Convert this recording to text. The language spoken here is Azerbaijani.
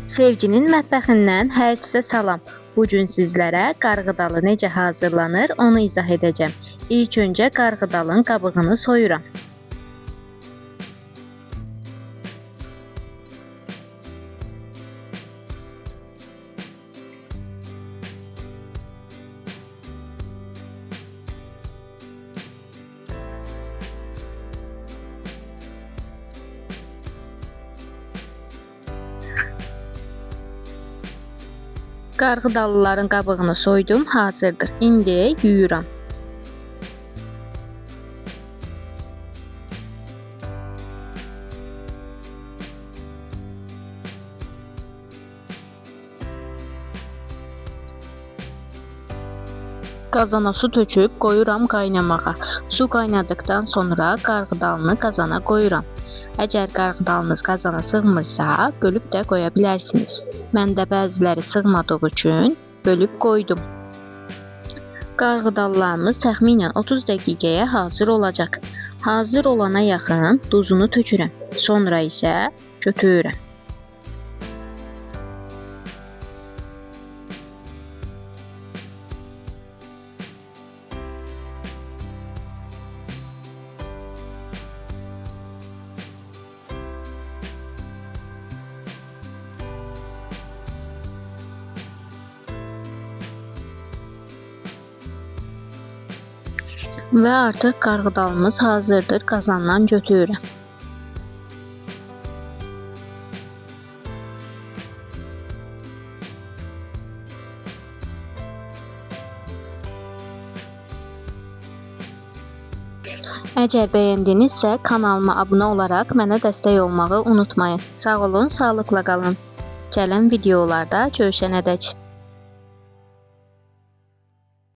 Sevginin mətbəxindən hər kəsə salam. Bu gün sizlərə qarğıdalı necə hazırlanır onu izah edəcəm. İlk öncə qarğıdalın qabığını soyuram. Qarğıdalıların qabığını soydum, hazırdır. İndi yuyuram. Qazana su töküb qoyuram qaynamağa. Su qaynadıktan sonra qarğıdalını qazana qoyuram. Əgər qarğıdalınız qazana sığmırsa, bölüb də qoya bilərsiniz. Məndə bəziləri sığmadığı üçün bölüb qoydum. Qarğıdallarımız təxminən 30 dəqiqəyə hazır olacaq. Hazır olana yaxın duzunu tökürəm. Sonra isə götürürəm. Və artıq qarğıdalımız hazırdır. Qazandan götürürəm. Əgər bəyəndinizsə kanalıma abunə olaraq mənə dəstək olmağı unutmayın. Sağ olun, sağlıqla qalın. Gələn videolarda görüşənədək.